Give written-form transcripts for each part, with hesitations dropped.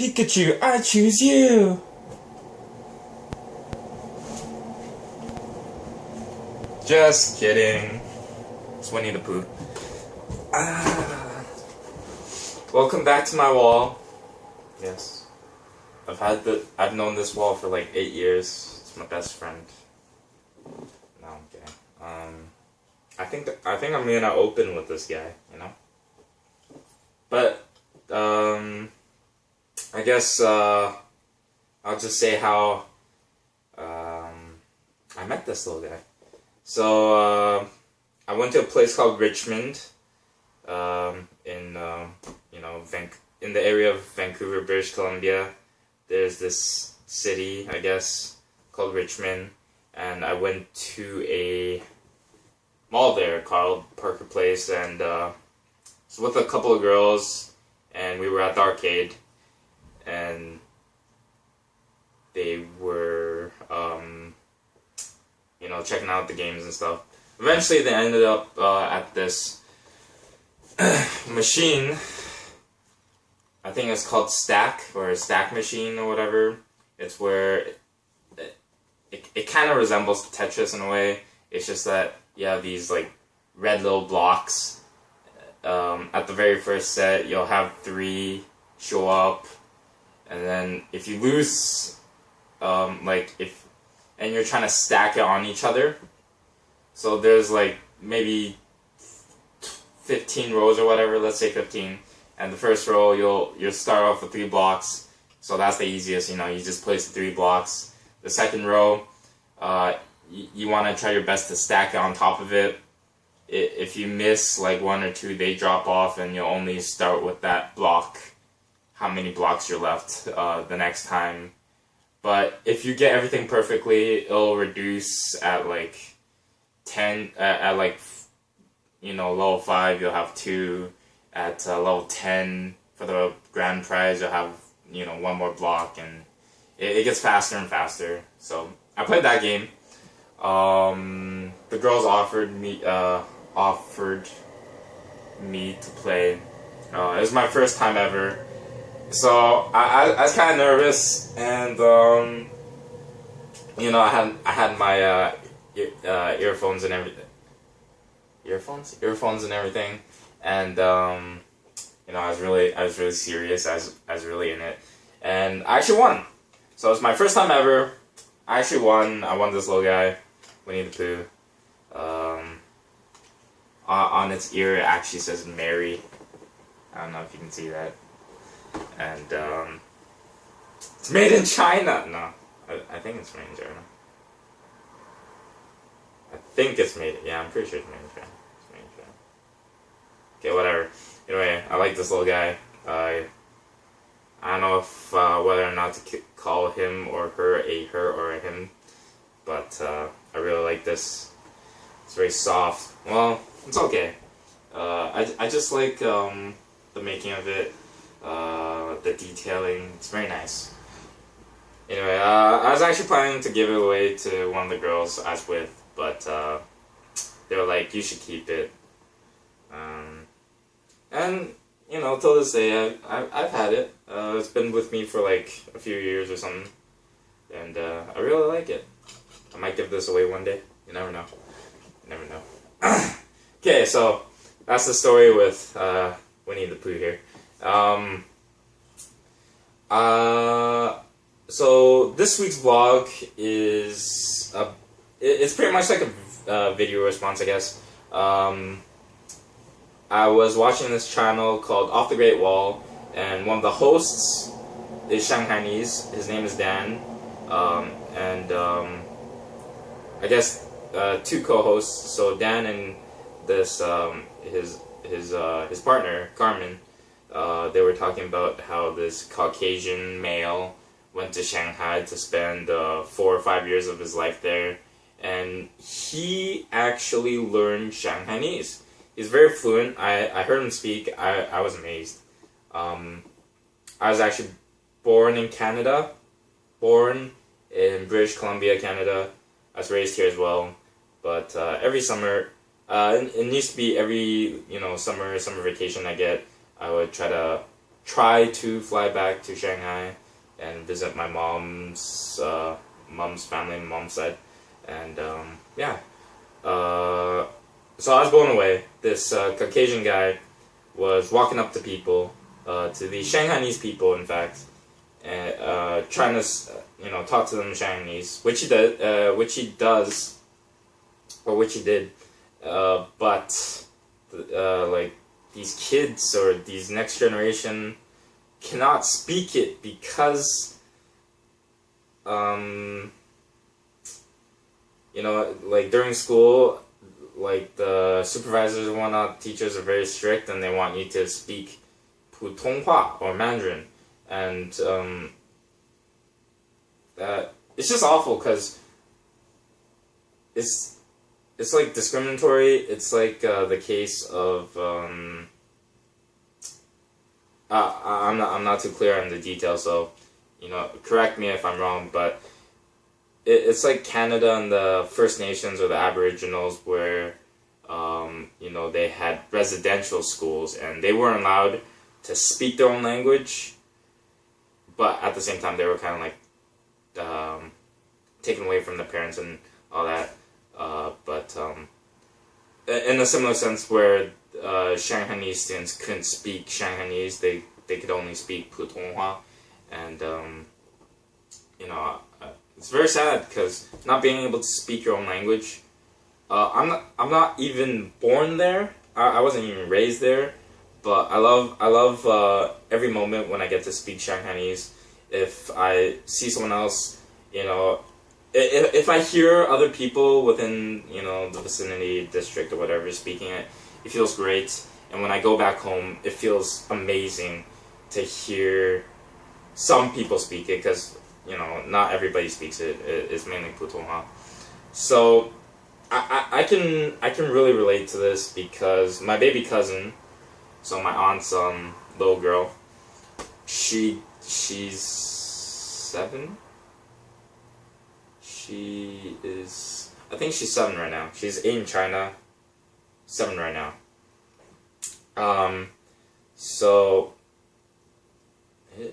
Pikachu, I choose you! Just kidding. It's Winnie the Pooh. Welcome back to my wall. Yes. I've known this wall for like 8 years. It's my best friend. No, I'm kidding. I think I'm gonna open with this guy, you know? But, I guess, I'll just say how, I met this little guy. So, I went to a place called Richmond, in the area of Vancouver, British Columbia. There's this city, I guess, called Richmond, and I went to a mall there called Parker Place, and, was with a couple of girls, and we were at the arcade, and they were, checking out the games and stuff. Eventually, they ended up at this machine. I think it's called Stack, or a Stack machine, or whatever. It's where it kind of resembles Tetris in a way. It's just that you have these like red little blocks. At the very first set, you'll have 3 show up, and then if you lose, and you're trying to stack it on each other, so there's like maybe 15 rows or whatever, let's say 15, and the first row you'll start off with 3 blocks, so that's the easiest, you just place the 3 blocks. The second row, you want to try your best to stack it on top of it. If you miss like 1 or 2, they drop off, and you'll only start with that block, how many blocks you're left the next time. But if you get everything perfectly, it'll reduce at like 10, level 5 you'll have 2, at level 10 for the grand prize you'll have, 1 more block, and it gets faster and faster. So I played that game. The girls offered me to play. It was my first time ever. So I was kind of nervous, and I had my earphones and everything. Earphones and everything, and I was really serious. I was really in it, and I actually won. So it was my first time ever. I actually won. I won this little guy, Winnie the Pooh. On its ear, it actually says Mary. I don't know if you can see that. And, it's made in China! No, I think it's made in China. I think it's made, yeah, I'm pretty sure it's made in China. It's made in China. Okay, whatever. Anyway, I like this little guy. I don't know if, whether or not to call him or her a her or a him, but, I really like this. It's very soft. Well, it's okay. I just like, the making of it. The detailing, it's very nice. Anyway, I was actually planning to give it away to one of the girls I was with, but they were like, you should keep it. And, till this day, I've had it. It's been with me for like a few years or something, and I really like it. I might give this away one day. You never know. You never know. Okay, so that's the story with Winnie the Pooh here. So this week's vlog is it's pretty much like a video response, I guess. I was watching this channel called Off the Great Wall, and one of the hosts is Shanghainese. His name is Dan, and I guess 2 co-hosts. So Dan and this his partner Carmen. They were talking about how this Caucasian male went to Shanghai to spend 4 or 5 years of his life there, and he actually learned Shanghainese. He's very fluent. I heard him speak. I was amazed. I was actually born in Canada, born in British Columbia, Canada. I was raised here as well, but every summer, it used to be every summer vacation I get, I would try to try to fly back to Shanghai and visit my mom's family, mom's side, and yeah. So I was blown away. This Caucasian guy was walking up to people, to the Shanghainese people, in fact, and trying to talk to them in Shanghainese, which he does, or which he did, but like these kids or these next generation cannot speak it because like during school, like the supervisors and whatnot, teachers are very strict and they want you to speak Putonghua or Mandarin, and it's just awful because it's like discriminatory. It's like the case of I'm not too clear on the details, so correct me if I'm wrong, but it's like Canada and the First Nations or the Aboriginals, where they had residential schools and they weren't allowed to speak their own language, but at the same time they were kind of like taken away from the parents and all that. But in a similar sense, where Shanghainese students couldn't speak Shanghainese, they could only speak Putonghua, and it's very sad because not being able to speak your own language. I'm not even born there. I wasn't even raised there, but I love every moment when I get to speak Shanghainese. If I see someone else, if I hear other people within the vicinity, district, or whatever speaking it, it feels great. And when I go back home, it feels amazing to hear some people speak it, because not everybody speaks it. It's mainly Putonghua. So I can really relate to this because my baby cousin, so my aunt's little girl, she's 7. I think she's 7 right now. She's 8 in China, 7 right now. So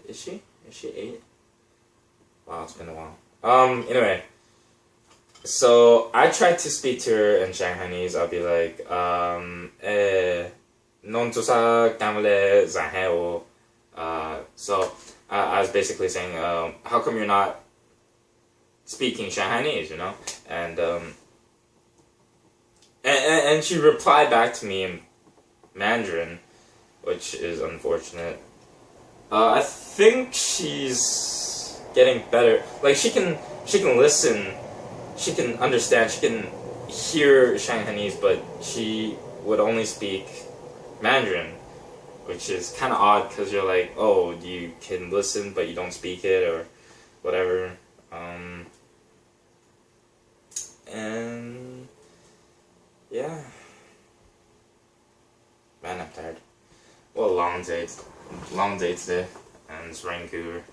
is she 8? Wow, it's been a while. Anyway, so I tried to speak to her in Shanghainese. I'll be like, non tu sa gamle zaheo. So I was basically saying, how come you're not speaking Shanghainese, and she replied back to me in Mandarin, which is unfortunate. I think she's getting better. Like she can listen, she can understand, she can hear Shanghainese, but she would only speak Mandarin, which is kind of odd because you're like, oh, you can listen but you don't speak it or whatever. And yeah, man, I'm tired. Well, long day today, and it's Vancouver.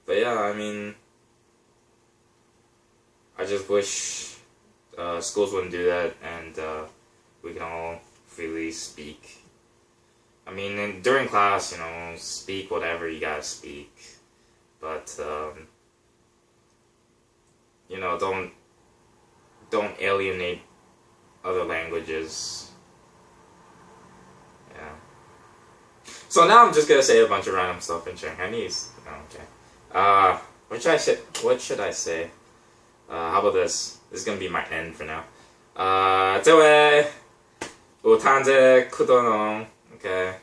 But yeah, I mean, I just wish schools wouldn't do that, and we can all freely speak. I mean, during class, speak whatever you gotta speak, but don't alienate other languages. Yeah. So now I'm just gonna say a bunch of random stuff in Shanghainese. Okay. What should I say? How about this? This is gonna be my end for now. 这位午餐节苦多农 Okay.